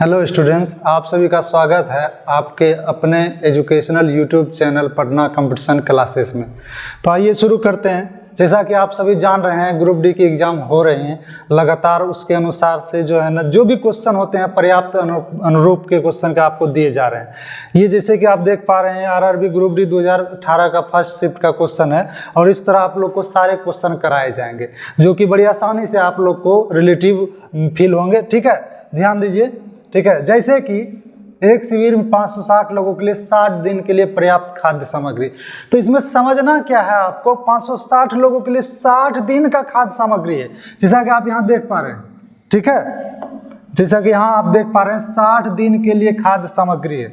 Hello students, आप सभी का स्वागत है आपके अपने educational YouTube channel Patna competition classes में। तो आइए शुरू करते हैं। जैसा कि आप सभी जान रहे हैं, ग्रुप डी की एग्ज़ाम हो रही हैं लगातार। उसके अनुसार से जो है ना, जो भी क्वेश्चन होते हैं पर्याप्त अनुरूप के क्वेश्चन का आपको दिए जा रहे हैं। ये जैसे कि आप देख पा रहे हैं, आरआरबी ग्रुप डी 2018 का फर्स्ट शिफ्ट का क्वेश्चन है और इस तरह आप लोग को सारे क्वेश्चन कराए जाएंगे जो कि बड़ी आसानी से आप लोग को रिलेटिव फील होंगे। ठीक है, ध्यान दीजिए। ठीक है, जैसे कि एक शिविर में 560 लोगों के लिए 60 दिन के लिए पर्याप्त खाद्य सामग्री। तो इसमें समझना क्या है आपको, 560 लोगों के लिए 60 दिन का खाद्य सामग्री है, जैसा कि आप यहाँ देख पा रहे हैं। ठीक है, जैसा कि यहाँ आप देख पा रहे हैं 60 दिन के लिए खाद्य सामग्री है।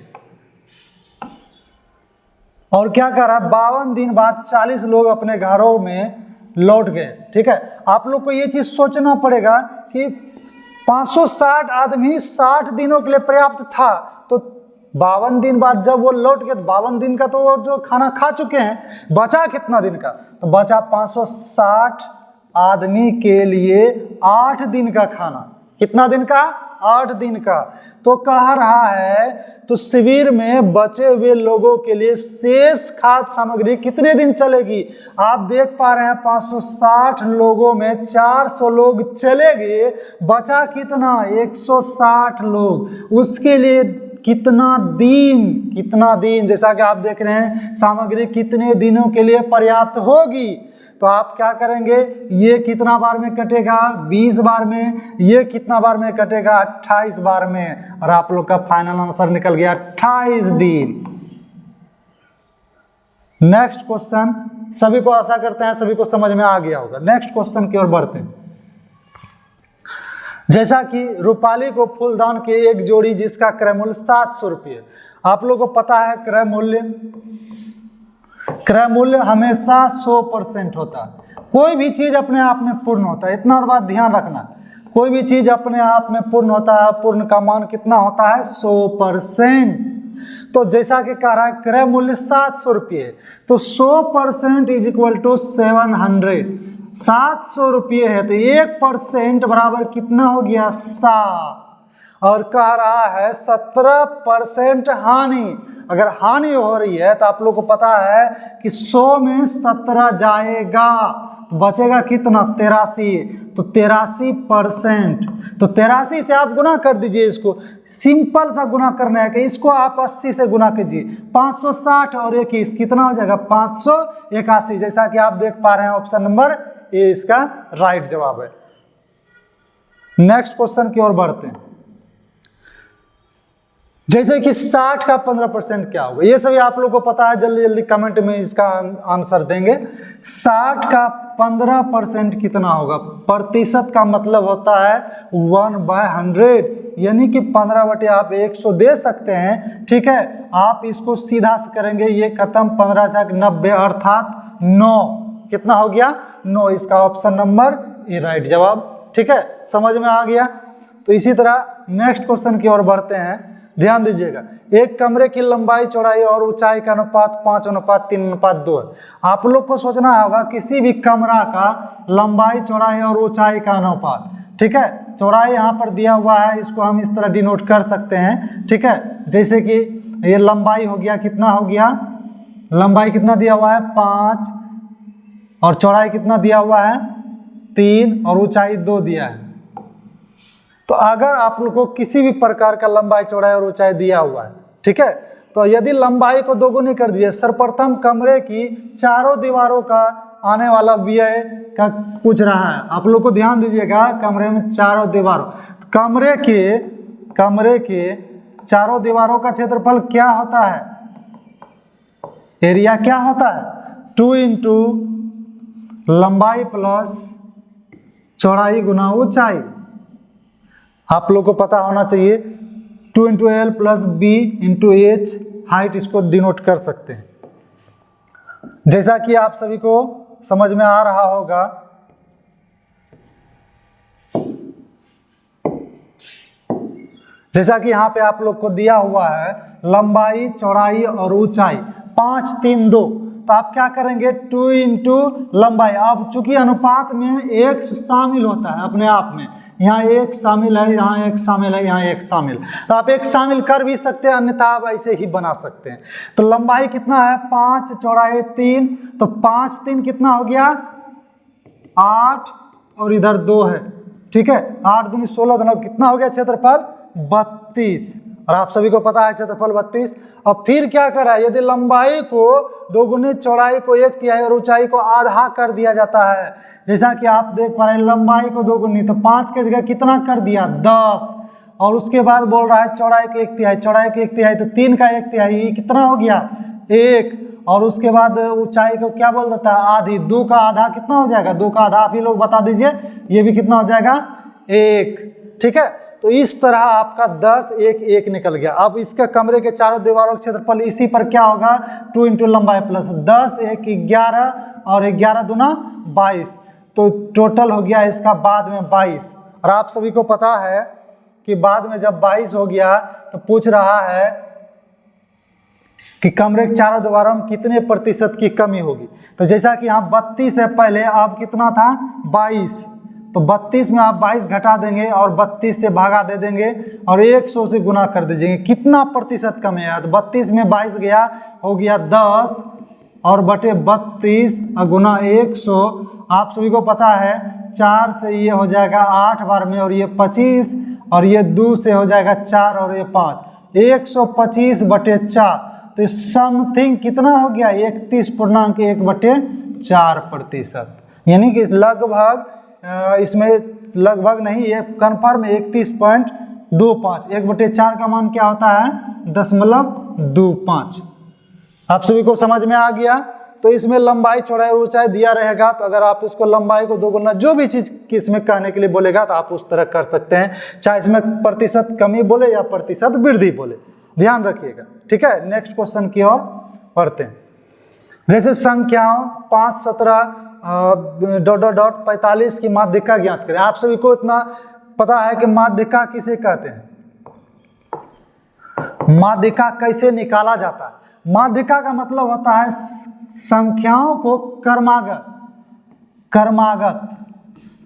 और क्या कर रहा है, 52 दिन बाद 40 लोग अपने घरों में लौट गए। ठीक है, आप लोग को ये चीज सोचना पड़ेगा कि 560 आदमी 60 दिनों के लिए पर्याप्त था, तो 52 दिन बाद जब वो लौट गए, 52 दिन का तो वो जो खाना खा चुके हैं, बचा कितना दिन का, तो बचा 560 आदमी के लिए 8 दिन का खाना। कितना दिन का? 8 दिन का। तो कह रहा है तो शिविर में बचे हुए लोगों के लिए शेष खाद्य सामग्री कितने दिन चलेगी। आप देख पा रहे हैं 560 लोगों में 400 लोग चले गए, बचा कितना? 160 लोग। उसके लिए कितना दिन, जैसा कि आप देख रहे हैं सामग्री कितने दिनों के लिए पर्याप्त होगी। तो आप क्या करेंगे, ये कितना बार में कटेगा? 20 बार में। ये कितना बार में कटेगा? 28 बार में। और आप लोग का फाइनल आंसर निकल गया 28 दिन। नेक्स्ट क्वेश्चन, सभी को आशा करते हैं सभी को समझ में आ गया होगा। नेक्स्ट क्वेश्चन की ओर बढ़ते हैं। जैसा कि रूपाली को फूलदान की एक जोड़ी जिसका क्रय मूल्य 700 रुपये। आप लोग को पता है क्रय मूल्य हमेशा 100% होता है। कोई भी चीज अपने आप में पूर्ण होता है, इतना बात ध्यान रखना। कोई भी चीज अपने आप में पूर्ण होता है, पूर्ण का मान कितना होता है? 100%। तो जैसा कि कह रहा है क्रय मूल्य 700 रुपये, तो 100% इज इक्वल टू 700। 700 रुपये है तो 1% बराबर कितना हो गया? 7। और कह रहा है 17% हानि। अगर हानि हो रही है तो आप लोग को पता है कि 100 में 17 जाएगा, तो बचेगा कितना? 83। तो 83%। तो 83 से आप गुना कर दीजिए। इसको सिंपल सा गुना करना है कि इसको आप 80 से गुना कीजिए। 560 और 21 कितना हो जाएगा? 581। जैसा कि आप देख पा रहे हैं ऑप्शन नंबर ए इसका राइट जवाब है। नेक्स्ट क्वेश्चन की ओर बढ़ते हैं। जैसे कि 60 का 15% क्या होगा, ये सभी आप लोग को पता है, जल्दी जल्दी कमेंट में इसका आंसर देंगे। 60 का 15% कितना होगा? प्रतिशत का मतलब होता है 1/100, यानी कि 15/, आप 100 दे सकते हैं। ठीक है, आप इसको सीधा से करेंगे, ये खत्म, 15 से 90 अर्थात 9। कितना हो गया? 9। इसका ऑप्शन नंबर ए राइट जवाब। ठीक है, समझ में आ गया। तो इसी तरह नेक्स्ट क्वेश्चन की ओर बढ़ते हैं। ध्यान दीजिएगा, एक कमरे की लंबाई चौड़ाई और ऊंचाई का अनुपात 5:3:2 है। आप लोग को सोचना होगा किसी भी कमरा का लंबाई चौड़ाई और ऊंचाई का अनुपात। ठीक है, चौड़ाई यहाँ पर दिया हुआ है, इसको हम इस तरह डिनोट कर सकते हैं। ठीक है, जैसे कि ये लंबाई हो गया, कितना हो गया? लंबाई कितना दिया हुआ है? 5, और चौड़ाई कितना दिया हुआ है? 3, और ऊंचाई 2 दिया है। तो अगर आप लोग को किसी भी प्रकार का लंबाई चौड़ाई और ऊंचाई दिया हुआ है, ठीक है, तो यदि लंबाई को दोगुनी कर दिए, सर्वप्रथम कमरे की चारों दीवारों का आने वाला व्यय का पूछ रहा है। आप लोग को ध्यान दीजिएगा, कमरे में चारों दीवारों, कमरे के चारों दीवारों का क्षेत्रफल क्या होता है? एरिया क्या होता है? 2 इंटू लंबाई प्लस चौड़ाई गुना ऊंचाई। आप लोग को पता होना चाहिए 2 into L plus B into H, height, इसको डिनोट कर सकते हैं। जैसा कि आप सभी को समझ में आ रहा होगा, जैसा कि यहाँ पे आप लोग को दिया हुआ है लंबाई चौड़ाई और ऊंचाई 5, 3, 2। तो आप क्या करेंगे 2 इंटू लंबाई। अब चूंकि अनुपात में एक शामिल होता है अपने आप में, यहाँ एक शामिल है, यहाँ एक शामिल है, यहाँ एक शामिल, तो आप एक शामिल कर भी सकते हैं, अन्यथा आप ऐसे ही बना सकते हैं। तो लंबाई कितना है 5, चौड़ाई 3, तो 5 3 कितना हो गया 8 और इधर 2 है, ठीक है, 8 दूनी 16, दोनों कितना हो गया क्षेत्रफल 32, और आप सभी को पता है क्षेत्रफल 32। और फिर क्या करा, यदि लंबाई को 2 गुने चौड़ाई को 1/3 और ऊंचाई को आधा कर दिया जाता है, जैसा कि आप देख पा रहे हैं लंबाई को 2 गुनी, तो 5 के जगह कितना कर दिया 10, और उसके बाद बोल रहा है चौड़ाई के 1/3, चौड़ाई के 1/3 तो 3 का 1/3 कितना हो गया 1, और उसके बाद ऊंचाई को क्या बोल देता है आधी, 2 का आधा कितना हो जाएगा, 2 का आधा आप ही लोग बता दीजिए, ये भी कितना हो जाएगा 1, ठीक है। तो इस तरह आपका 10 1 1 निकल गया। अब इसके कमरे के चारों दीवारों का क्षेत्रफल इसी पर क्या होगा 2 इंटू लंबाई प्लस 10 1 11 और 11 दूना 22, तो टोटल हो गया इसका बाद में 22। और आप सभी को पता है कि बाद में जब 22 हो गया तो पूछ रहा है कि कमरे के चारों दीवारों में कितने प्रतिशत की कमी होगी। तो जैसा कि यहाँ 32 है पहले, अब कितना था 22, तो 32 में आप 22 घटा देंगे और 32 से भागा दे देंगे और 100 से गुना कर दीजिएगा, कितना प्रतिशत कम है। तो 32 में 22 गया हो गया 10 और बटे 32 और गुना 100, आप सभी को पता है 4 से ये हो जाएगा 8 बार में, और ये 25, और ये 2 से हो जाएगा 4 और ये 5, 125 बटे 4, तो समथिंग कितना हो गया 31.1/4%, यानी कि लगभग इसमें लगभग नहीं, ये कन्फर्म 31.25, 1/4 का मान क्या होता है 0.25। आप सभी को समझ में आ गया। तो इसमें लंबाई चौड़ाई और ऊंचाई दिया रहेगा, तो अगर आप इसको लंबाई को 2 गुना जो भी चीज इसमें कहने के लिए बोलेगा तो आप उस तरह कर सकते हैं, चाहे इसमें प्रतिशत कमी बोले या प्रतिशत वृद्धि बोले, ध्यान रखिएगा, ठीक है। नेक्स्ट क्वेश्चन की ओर पढ़ते हैं। जैसे संख्याओं 5 17 .45 की माध्यिका ज्ञात करें। आप सभी को इतना पता है कि माध्यिका किसे कहते हैं, माध्यिका कैसे निकाला जाता है। माध्यिका का मतलब होता है संख्याओं को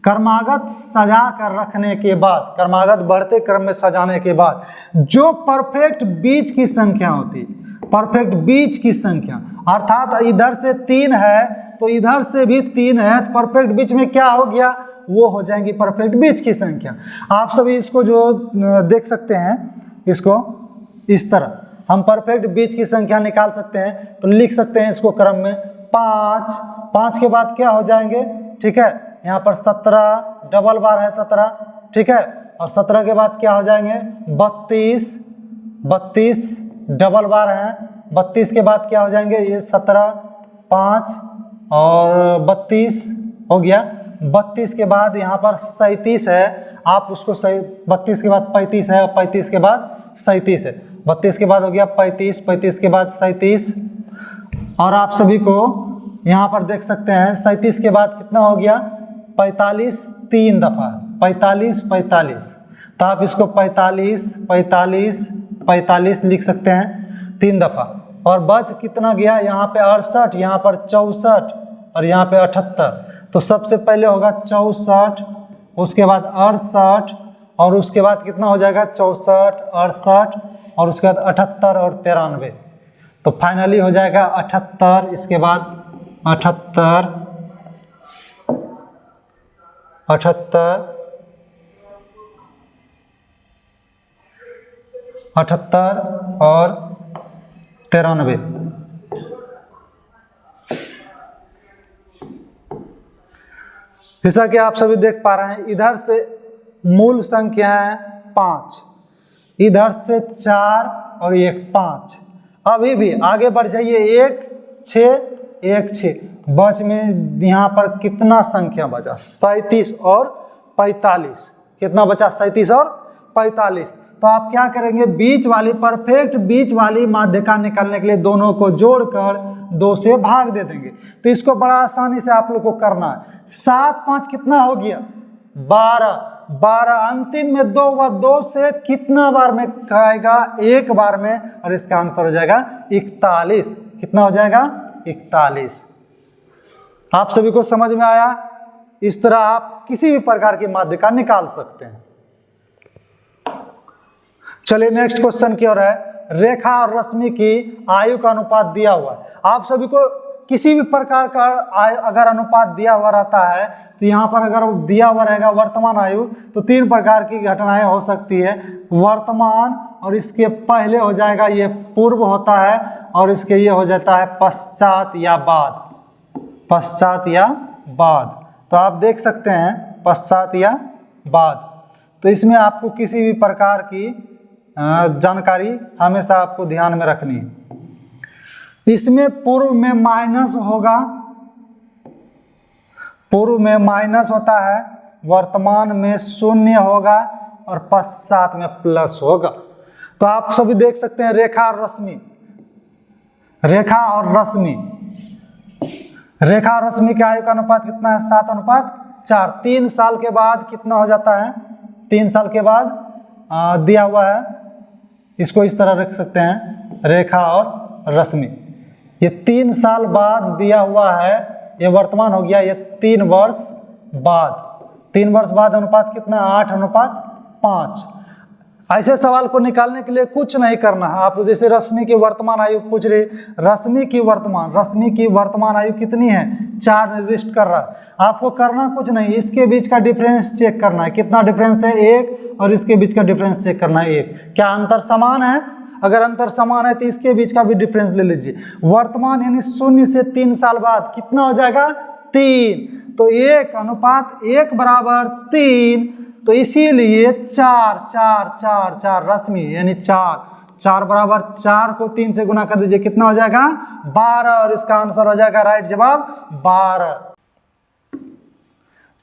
क्रमागत सजा कर रखने के बाद, क्रमागत बढ़ते क्रम में सजाने के बाद जो परफेक्ट बीच की संख्या होती, परफेक्ट बीच की संख्या, अर्थात इधर से 3 है तो इधर से भी 3 है, तो परफेक्ट बीच में क्या हो गया, वो हो जाएंगी परफेक्ट बीच की संख्या। आप सभी इसको जो देख सकते हैं, इसको इस तरह हम परफेक्ट बीच की संख्या निकाल सकते हैं। तो लिख सकते हैं इसको क्रम में 5 के बाद क्या हो जाएंगे, ठीक है, यहाँ पर 17 डबल बार है 17, ठीक है, और 17 के बाद क्या हो जाएंगे 32 डबल बार है, 32 के बाद क्या हो जाएंगे ये 17 5 और 32 हो गया। 32 के बाद यहाँ पर 37 है, आप उसको 32 के बाद 35 है, 35 के बाद 37 है, 32 के बाद हो गया 35, 35 के बाद 37, और आप सभी को यहाँ पर देख सकते हैं 37 के बाद कितना हो गया 45, 3 दफा 45, तो आप इसको 45 लिख सकते हैं 3 दफा। और बच कितना गया यहाँ पे 68, यहाँ पर 64 और यहाँ पे 78, तो सबसे पहले होगा 64, उसके बाद 68 और उसके बाद कितना हो जाएगा 64 68 और उसके बाद 78 और 93, तो फाइनली हो जाएगा 78, इसके बाद 78 और 93। जैसा कि आप सभी देख पा रहे हैं, इधर से मूल संख्या है 5, इधर से 4 और 1 5, अभी भी आगे बढ़ जाइए 1 6 बच में यहाँ पर कितना संख्या बचा 37 और 45, कितना बचा 37 और 45। तो आप क्या करेंगे बीच वाली परफेक्ट बीच वाली माध्यिका निकालने के लिए दोनों को जोड़कर 2 से भाग दे देंगे। तो इसको बड़ा आसानी से आप लोग को करना है। 7 5 कितना हो गया 12, अंतिम में 2 व 2 से कितना बार में खाएगा 1 बार में, और इसका आंसर हो जाएगा 41। कितना हो जाएगा 41। आप सभी को समझ में आया? इस तरह आप किसी भी प्रकार की माध्यिका निकाल सकते हैं। चलिए नेक्स्ट क्वेश्चन की ओर है। रेखा और रश्मि की आयु का अनुपात दिया हुआ है। आप सभी को किसी भी प्रकार का अगर अनुपात दिया हुआ रहता है तो यहाँ पर अगर दिया हुआ रहेगा वर्तमान आयु तो 3 प्रकार की घटनाएं हो सकती है। वर्तमान, और इसके पहले हो जाएगा ये पूर्व होता है, और इसके ये हो जाता है पश्चात या बाद। पश्चात या बाद, तो आप देख सकते हैं पश्चात या बाद। तो इसमें आपको किसी भी प्रकार की जानकारी हमेशा आपको ध्यान में रखनी है। इसमें पूर्व में माइनस होगा, पूर्व में माइनस होता है, वर्तमान में शून्य होगा और पश्चात में प्लस होगा। तो आप सभी देख सकते हैं रेखा और रश्मि, रेखा और रश्मि, रेखा और रश्मि के आयु का अनुपात कितना है? 7:4। 3 साल के बाद कितना हो जाता है? 3 साल के बाद दिया हुआ है, इसको इस तरह रख सकते हैं रेखा और रश्मि। ये 3 साल बाद दिया हुआ है, ये वर्तमान हो गया, ये 3 वर्ष बाद। 3 वर्ष बाद अनुपात कितना? 8:5। ऐसे सवाल को निकालने के लिए कुछ नहीं करना है। आप जैसे रश्मि की वर्तमान आयु पूछ रही, रश्मि की वर्तमान आयु कितनी है? 4 निर्दिष्ट कर रहा है। आपको करना कुछ नहीं, इसके बीच का डिफरेंस चेक करना है। कितना डिफरेंस है? 1, और इसके बीच का डिफरेंस चेक करना है 1। क्या अंतर समान है? अगर अंतर समान है तो इसके बीच का भी डिफरेंस ले लीजिए। वर्तमान यानी 0 से 3 साल बाद कितना हो जाएगा? 3। तो 1:1 बराबर 3। तो इसीलिए 4 रश्मि यानी 4 बराबर 4 को 3 से गुना कर दीजिए, कितना हो जाएगा? 12, और इसका आंसर हो जाएगा राइट जवाब 12।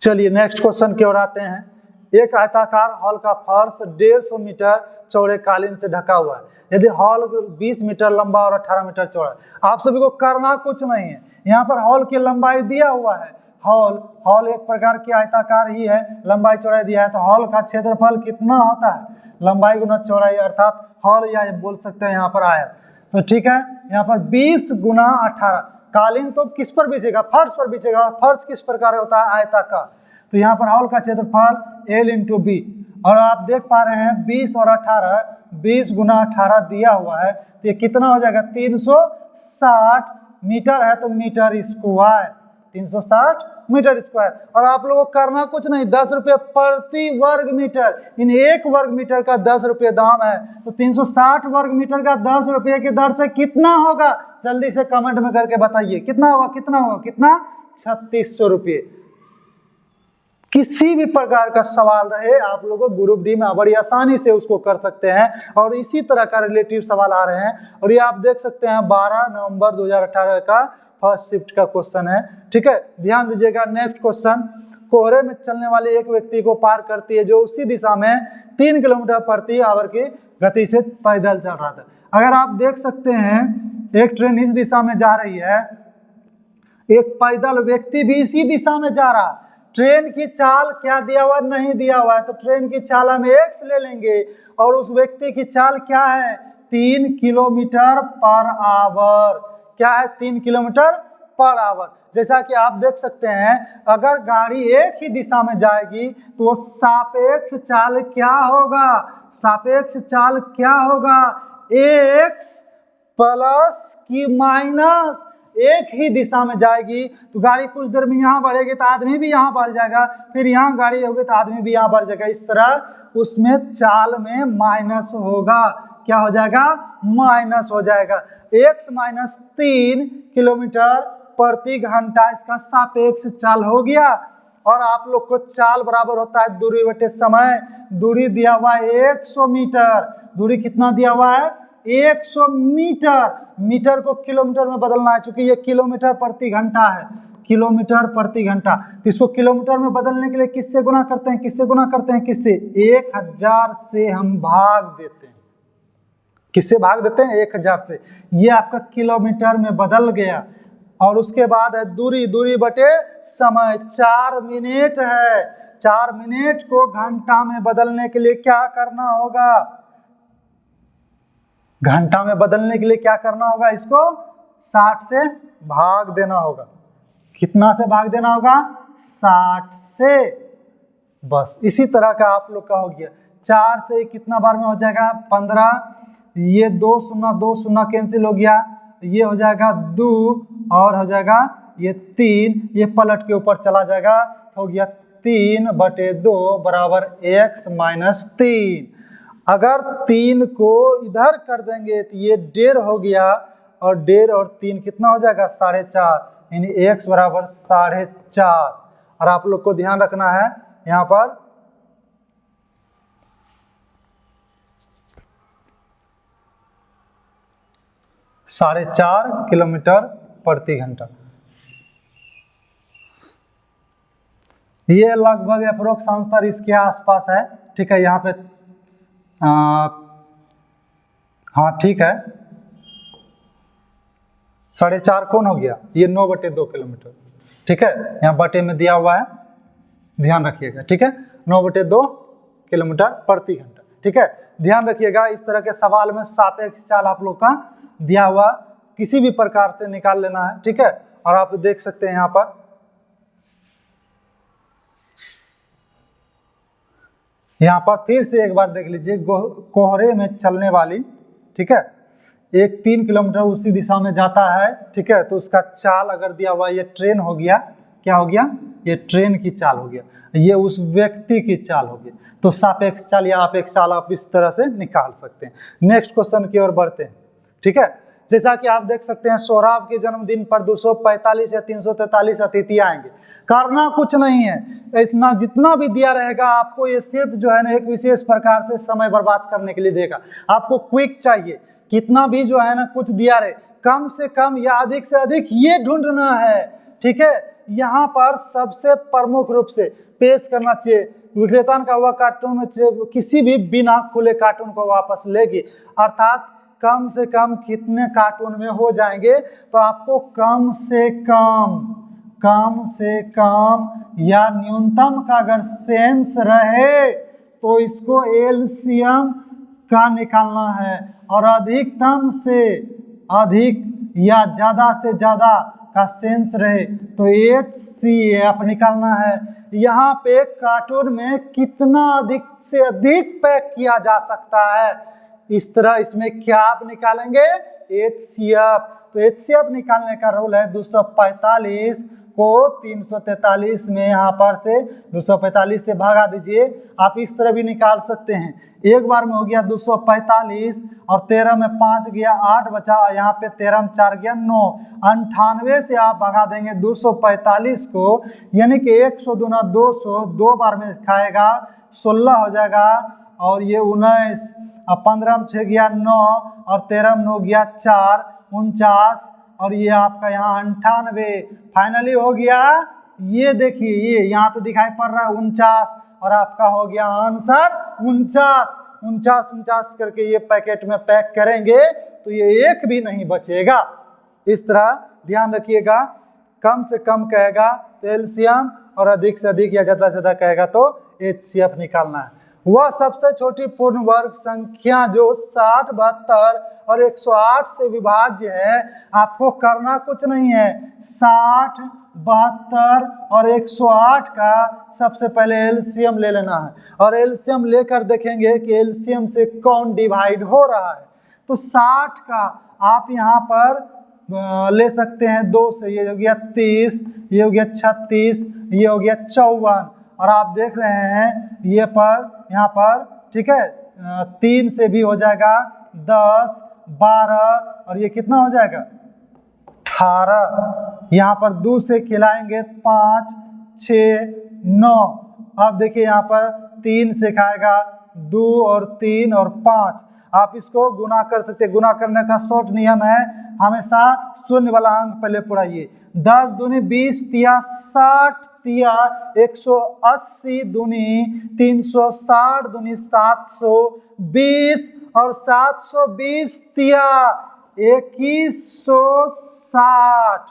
चलिए नेक्स्ट क्वेश्चन की ओर आते हैं। एक आयताकार हॉल का फर्श 150 मीटर चौड़े कालीन से ढका हुआ है। यदि हॉल 20 मीटर लंबा और 18 मीटर चौड़ा है। आप सभी को करना कुछ नहीं है, यहाँ पर हॉल की लंबाई दिया हुआ है। हॉल एक प्रकार की आयताकार ही है, लंबाई चौड़ाई दिया है, तो हॉल का क्षेत्रफल कितना होता है? लंबाई गुना चौड़ाई, अर्थात हॉल या बोल सकते हैं यहाँ पर आयत। तो ठीक है, यहाँ पर 20 गुना 18। कालीन तो किस पर बिछेगा? फर्श पर बिछेगा। फर्श किस प्रकार होता है? आयताकार। तो यहाँ पर हॉल का क्षेत्रफल L × B, और आप देख पा रहे हैं 20 और 18, 20 गुना 18 दिया हुआ है, तो ये कितना हो जाएगा? 360 मीटर है, तो मीटर स्क्वायर, 360 मीटर स्क्वायर। और आप लोगों को करना कुछ नहीं, 10 रुपये प्रति वर्ग मीटर। इन 1 वर्ग मीटर का 10 रुपये दाम है, तो 360 वर्ग मीटर का 10 रुपये की दर से कितना होगा? जल्दी से कमेंट में करके बताइए कितना होगा? कितना? 3600 रुपये। किसी भी प्रकार का सवाल रहे, आप लोगों ग्रुप डी में बड़ी आसानी से उसको कर सकते हैं, और इसी तरह का रिलेटिव सवाल आ रहे हैं। और ये आप देख सकते हैं 12 नवंबर 2018 का फर्स्ट शिफ्ट का क्वेश्चन है। ठीक है, ध्यान दीजिएगा। नेक्स्ट क्वेश्चन, कोहरे में चलने वाले एक व्यक्ति को पार करती है जो उसी दिशा में 3 किलोमीटर प्रति आवर की गति से पैदल चल रहा था। अगर आप देख सकते हैं एक ट्रेन इस दिशा में जा रही है, एक पैदल व्यक्ति भी इसी दिशा में जा रहा है। ट्रेन की चाल क्या दिया हुआ? नहीं दिया हुआ है, तो ट्रेन की चाल हम x ले लेंगे, और उस व्यक्ति की चाल क्या है? 3 किलोमीटर पर आवर। क्या है? 3 किलोमीटर पर आवर। जैसा कि आप देख सकते हैं, अगर गाड़ी एक ही दिशा में जाएगी तो सापेक्ष चाल क्या होगा? सापेक्ष चाल क्या होगा? x प्लस की माइनस। एक ही दिशा में जाएगी तो गाड़ी कुछ देर में यहाँ बढ़ेगी तो आदमी भी यहाँ बढ़ जाएगा, फिर यहाँ गाड़ी होगी तो आदमी भी यहाँ बढ़ जाएगा। इस तरह उसमें चाल में माइनस होगा। क्या हो जाएगा? माइनस हो जाएगा। x माइनस 3 किलोमीटर प्रति घंटा इसका सापेक्ष चाल हो गया। और आप लोग को चाल बराबर होता है दूरी बटे समय। दूरी दिया हुआ है 100 मीटर। दूरी कितना दिया हुआ है? 100 मीटर। मीटर को किलोमीटर में बदलना है, क्योंकि ये किलोमीटर प्रति घंटा है। किलोमीटर प्रति घंटा, तो इसको किलोमीटर में बदलने के लिए किससे गुना करते हैं? किससे? 1000 से हम भाग देते हैं। किससे भाग देते हैं? 1000 से। ये आपका किलोमीटर में बदल गया। और उसके बाद है दूरी बटे समय। 4 मिनट है। 4 मिनट को घंटा में बदलने के लिए क्या करना होगा? घंटा में बदलने के लिए क्या करना होगा? इसको 60 से भाग देना होगा। कितना से भाग देना होगा? 60 से। बस इसी तरह का आप लोग का हो गया। 4 से कितना बार में हो जाएगा? 15। ये 2 0 कैंसिल हो गया, ये हो जाएगा 2 और हो जाएगा ये 3, ये पलट के ऊपर चला जाएगा, हो गया 3/2 बराबर x - 3। अगर 3 को इधर कर देंगे तो ये 1.5 हो गया, और 1.5 और 3 कितना हो जाएगा? 4.5, यानी x बराबर 4.5। और आप लोग को ध्यान रखना है यहाँ पर 4.5 किलोमीटर प्रति घंटा। ये लगभग अप्रोक्स आंसर इसके आसपास है। ठीक है, यहाँ पे हाँ ठीक है, 4.5 कौन हो गया? ये 9/2 किलोमीटर। ठीक है, यहाँ बटे में दिया हुआ है, ध्यान रखिएगा। ठीक है, 9/2 किलोमीटर प्रति घंटा। ठीक है, ध्यान रखिएगा। इस तरह के सवाल में सापेक्ष चाल आप लोग का दिया हुआ किसी भी प्रकार से निकाल लेना है। ठीक है, और आप देख सकते हैं यहाँ पर, यहाँ पर फिर से एक बार देख लीजिए, कोहरे में चलने वाली, ठीक है, एक 3 किलोमीटर उसी दिशा में जाता है। ठीक है, तो उसका चाल अगर दिया हुआ, ये ट्रेन हो गया, क्या हो गया? ये ट्रेन की चाल हो गया, ये उस व्यक्ति की चाल हो गई। तो सापेक्ष चाल या अपेक्ष चाल आप इस तरह से निकाल सकते हैं। नेक्स्ट क्वेश्चन की ओर बढ़ते हैं। ठीक है, जैसा कि आप देख सकते हैं, सौरभ के जन्मदिन पर 245 या 343 अतिथि आएंगे। करना कुछ नहीं है, इतना जितना भी दिया रहेगा आपको, ये सिर्फ जो है ना एक विशेष प्रकार से समय बर्बाद करने के लिए देगा। आपको क्विक चाहिए, कितना भी जो है ना कुछ दिया रहे, कम से कम या अधिक से अधिक ये ढूंढना है। ठीक है, यहाँ पर सबसे प्रमुख रूप से पेश करना चाहिए, विक्रेता का हुआ कार्टून में किसी भी बिना खुले कार्टून को वापस लेगी, अर्थात कम से कम कितने कार्टून में हो जाएंगे, तो आपको कम से कम या न्यूनतम का अगर सेंस रहे तो इसको एलसीएम का निकालना है, और अधिकतम से अधिक या ज्यादा से ज्यादा का सेंस रहे तो HCF निकालना है। यहाँ पे कार्टून में कितना अधिक से अधिक पैक किया जा सकता है, इस तरह इसमें क्या आप निकालेंगे? HCF। तो HCF निकालने का रूल है 245 को 343 में यहाँ पर से 245 से भगा दीजिए। आप इस तरह भी निकाल सकते हैं, एक बार में हो गया 245 और 13 में 5 गया 8 बचा, यहाँ पे 13 में 4 गया 9, 98 से आप भगा देंगे 245 को, यानी कि 100 दूना 200, 2 बार में खाएगा 16 हो जाएगा, और ये 19, अब 15 में 6 गया 9 और 13 में 9 गया 4, 49, और ये आपका यहाँ 98 फाइनली हो गया। ये देखिए, ये यहाँ पे दिखाई पड़ रहा है 49, और आपका हो गया आंसर 49 करके ये पैकेट में पैक करेंगे तो ये एक भी नहीं बचेगा। इस तरह ध्यान रखिएगा, कम से कम कहेगा तो एलसीएम, और अधिक से अधिक या ज्यादा से ज्यादा कहेगा तो HCF निकालना है। वह सबसे छोटी पूर्ण वर्ग संख्या जो 60, 72 और 108 से विभाज्य है। आपको करना कुछ नहीं है, 60, 72 और 108 का सबसे पहले एलसीएम ले लेना है, और एलसीएम लेकर देखेंगे कि एलसीएम से कौन डिवाइड हो रहा है। तो 60 का आप यहाँ पर ले सकते हैं 2 से, ये हो गया 30, ये हो गया 36, ये हो गया 54, और आप देख रहे हैं ये पर यहाँ पर, ठीक है, 3 से भी हो जाएगा 10, 12, और ये कितना हो जाएगा 18। यहाँ पर 2 से खिलाएंगे 5, 6, 9। अब देखिए यहाँ पर 3 से खाएगा 2 और 3 और 5। आप इसको गुना कर सकते हैं, गुना करने का शॉर्ट नियम है, हमेशा शून्य वाला अंक पहले पुराइए। 10 दूनी 20 तिया 60 तिया 180 दूनी 360 दूनी 720 और 720 तिया 2160।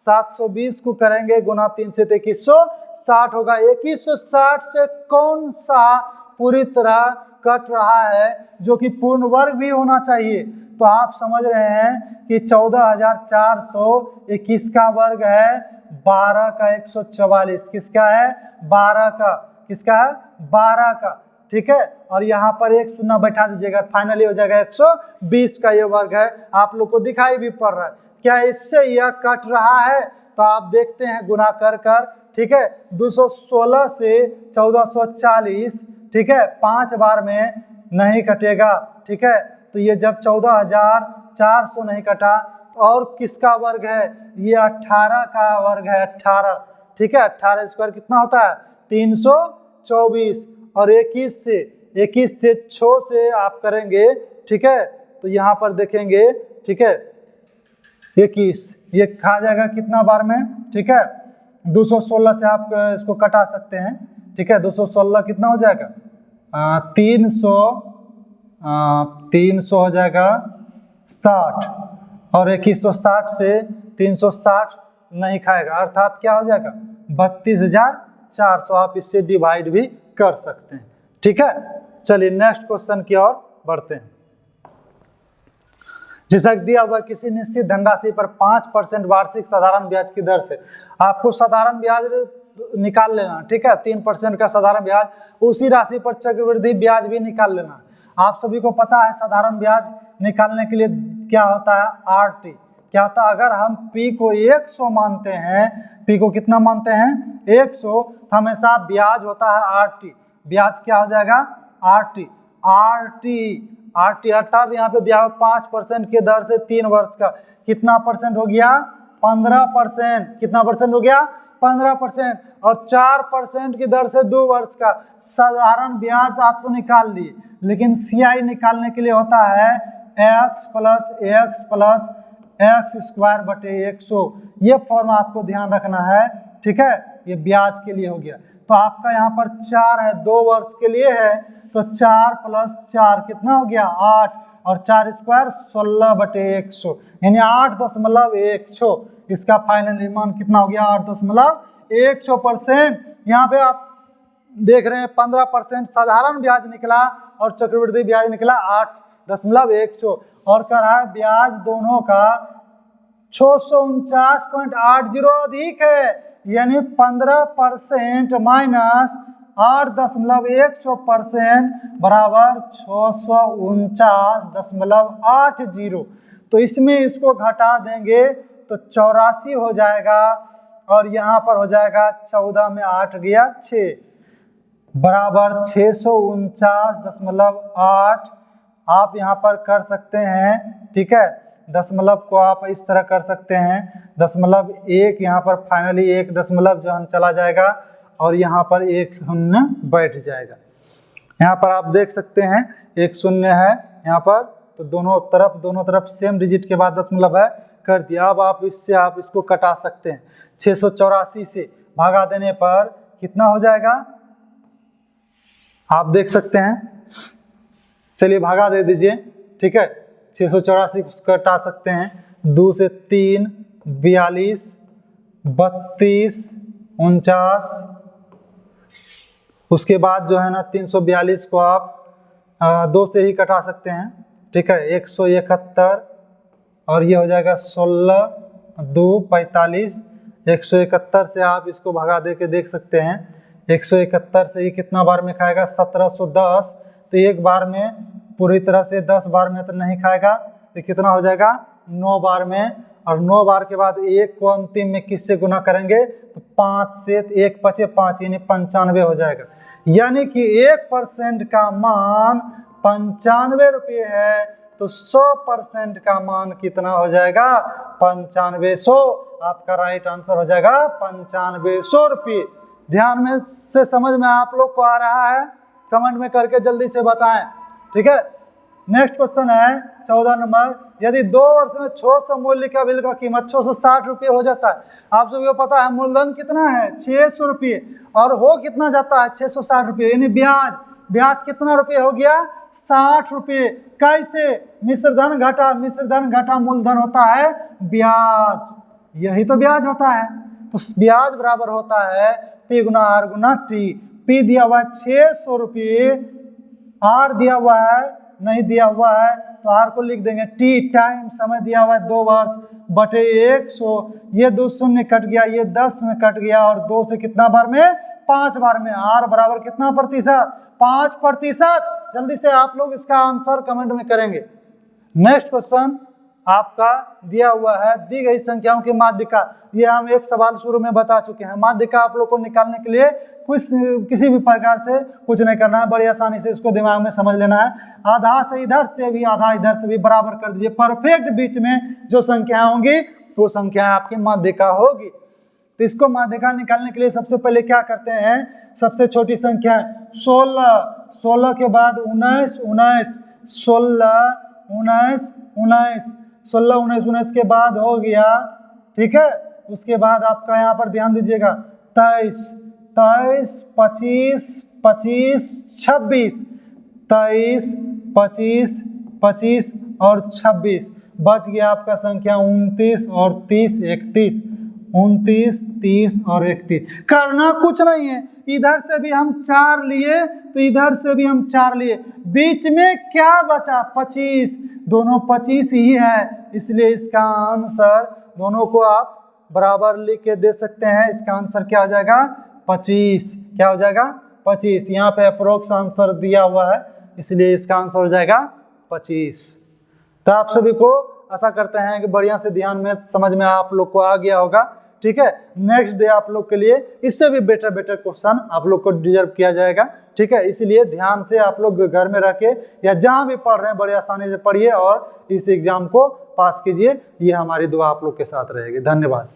720 को करेंगे गुना 3 से तो 2160 होगा। 2160 से कौन सा पूरी तरह कट रहा है जो कि पूर्ण वर्ग भी होना चाहिए, तो आप समझ रहे हैं कि 14,421 का वर्ग है 12 का 144, किसका है 12 का, किसका है 12 का, ठीक है। और यहाँ पर एक शून्य बैठा दीजिएगा, फाइनली हो जाएगा 120 का ये वर्ग है। आप लोग को दिखाई भी पड़ रहा है, क्या इससे यह कट रहा है? तो आप देखते हैं गुना कर कर, ठीक है। 216 से 1440, ठीक है, 5 बार में नहीं कटेगा, ठीक है। तो ये जब 14,400 नहीं कटा, और किसका वर्ग है? ये 18 का वर्ग है, 18, ठीक है। 18 स्क्वायर कितना होता है? 324। और 21 से 6 से आप करेंगे, ठीक है। तो यहाँ पर देखेंगे, ठीक है, 21 ये खा जाएगा कितना बार में, ठीक है। 216 से आप इसको कटा सकते हैं, ठीक है। 216 कितना हो जाएगा? 300 हो जाएगा 60, और 2160 से 360 नहीं खाएगा, अर्थात क्या हो जाएगा? 32,400। आप इससे डिवाइड भी कर सकते हैं, ठीक है। चलिए नेक्स्ट क्वेश्चन की ओर बढ़ते हैं। जैसा दिया हुआ किसी निश्चित धनराशि पर 5% वार्षिक साधारण ब्याज की दर से आपको साधारण ब्याज निकाल लेना, ठीक है। 3% का साधारण ब्याज, उसी राशि पर चक्रवृद्धि ब्याज भी निकाल लेना। आप सभी को पता है साधारण ब्याज निकालने के लिए क्या होता है? RT। क्या होता है? अगर हम P को 100 मानते हैं, P को कितना मानते हैं? 100, तो हमेशा ब्याज होता है RT। ब्याज क्या हो जाएगा? RT। अर्थात यहाँ पे दिया हुआ 5% के दर से 3 वर्ष का कितना परसेंट हो गया? 15%। कितना परसेंट हो गया? 15%। और 4% की दर से 2 वर्ष का साधारण ब्याज आपको निकाल लिए, लेकिन CI निकालने के लिए होता है x प्लस x स्क्वायर बटे 100। ये फॉर्म आपको ध्यान रखना है, ठीक है। ये ब्याज के लिए हो गया। तो आपका यहाँ पर 4 है, 2 वर्ष के लिए है, तो 4 प्लस 4 कितना हो गया? 8, और 4 स्क्वायर 16 बटे 100, यानी 8.100। इसका फाइनल मान कितना हो गया? 8.100%। यहाँ पे आप देख रहे हैं 15% साधारण ब्याज निकला और चक्रवृद्धि ब्याज निकला 8.100, और कर रहा है ब्याज दोनों का 649.80 अधिक है, यानी 15% माइनस 8.100% बराबर 649.80। तो इसमें इसको घटा देंगे तो 84 हो जाएगा, और यहाँ पर हो जाएगा 14 में 8 गया 6 बराबर 649.8। आप यहाँ पर कर सकते हैं, ठीक है। दशमलव को आप इस तरह कर सकते हैं, 0.1 यहाँ पर फाइनली 1 दशमलव जो हम चला जाएगा, और यहाँ पर 1 शून्य बैठ जाएगा। यहाँ पर आप देख सकते हैं 1 शून्य है यहाँ पर, तो दोनों तरफ सेम डिजिट के बाद दशमलव है, कर दिया। अब आप इससे आप इसको कटा सकते हैं। 684 से भागा देने पर कितना हो जाएगा? आप देख सकते हैं, चलिए भागा दे दीजिए, ठीक है। 684 कटा सकते हैं, 2 से 3 42 32 49, उसके बाद जो है ना 342 को आप 2 से ही कटा सकते हैं, ठीक है। 171, और ये हो जाएगा 16 2 45। 171 से आप इसको भगा दे के देख सकते हैं, 171 से ही कितना बार में खाएगा? 1710। तो एक बार में पूरी तरह से 10 बार में तो नहीं खाएगा, तो कितना हो जाएगा? 9 बार में। और 9 बार के बाद 1 को अंतिम में किससे गुना करेंगे? तो 5 से, 1 × 5 यानी 95 हो जाएगा। यानी कि 1% का मान 95 रुपये है, तो 100% का मान कितना हो जाएगा? 9500। आपका राइट आंसर हो जाएगा 9500 रुपये। ध्यान में से समझ में आप लोग को आ रहा है? कमेंट में करके जल्दी से बताएं, ठीक है। नेक्स्ट क्वेश्चन है 14 नंबर। यदि 2 वर्ष में 600 मूल्य का बिल का कीमत 660 रुपये हो जाता है, आप सभी को पता है मूलधन कितना है? 600 रुपये, और हो कितना जाता है? 660 रुपये, यानी ब्याज कितना रुपये हो गया? 60 रुपये। कैसे? मिश्रधन घटा मूलधन होता है ब्याज, यही तो ब्याज होता है। तो ब्याज बराबर होता है P गुना R गुना T। P दिया हुआ है 600 रुपये, R दिया हुआ है नहीं दिया हुआ है तो आर को लिख देंगे टी, टाइम समय दिया हुआ है 2 वर्ष बटे 100, ये 2 शून्य कट गया, ये 10 में कट गया और 2 से कितना बार में, 5 बार में। आर बराबर कितना प्रतिशत, 5%। जल्दी से आप लोग इसका आंसर कमेंट में करेंगे। नेक्स्ट क्वेश्चन आपका दिया हुआ है, दी गई संख्याओं की माध्यिका। ये हम एक सवाल शुरू में बता चुके हैं। माध्यिका आप लोग को निकालने के लिए किसी भी प्रकार से कुछ नहीं करना है, बड़ी आसानी से इसको दिमाग में समझ लेना है। आधा से इधर से भी, आधा इधर से भी बराबर कर दीजिए। परफेक्ट बीच में जो संख्या होंगी वो संख्या आपकी माध्यिका होगी। तो इसको माध्यिका निकालने के लिए सबसे पहले क्या करते हैं, सबसे छोटी संख्या 16, 16 के बाद 19, 19, 16, 19, 19, 16, 19, 19 के बाद हो गया, ठीक है। उसके बाद आपका यहाँ पर ध्यान दीजिएगा 23, 23, 25, 25, 26, 23, 25, 25 और 26, बच गया आपका संख्या 29 और 30, 31, 29, 30 और 31। करना कुछ नहीं है, इधर से भी हम 4 लिए तो इधर से भी हम 4 लिए, बीच में क्या बचा, 25, दोनों 25 ही है, इसलिए इसका आंसर दोनों को आप बराबर लिख के दे सकते हैं। इसका आंसर क्या हो जाएगा, 25। क्या हो जाएगा, 25। यहाँ पे अप्रोक्स आंसर दिया हुआ है, इसलिए इसका आंसर हो जाएगा 25। तो आप सभी को आशा करते हैं कि बढ़िया से ध्यान में समझ में आप लोग को आ गया होगा, ठीक है। नेक्स्ट डे आप लोग के लिए इससे भी बेटर क्वेश्चन आप लोग को डिजर्व किया जाएगा, ठीक है। इसलिए ध्यान से आप लोग घर में रह के या जहाँ भी पढ़ रहे हैं बड़े आसानी से पढ़िए और इस एग्जाम को पास कीजिए। ये हमारी दुआ आप लोग के साथ रहेगी। धन्यवाद।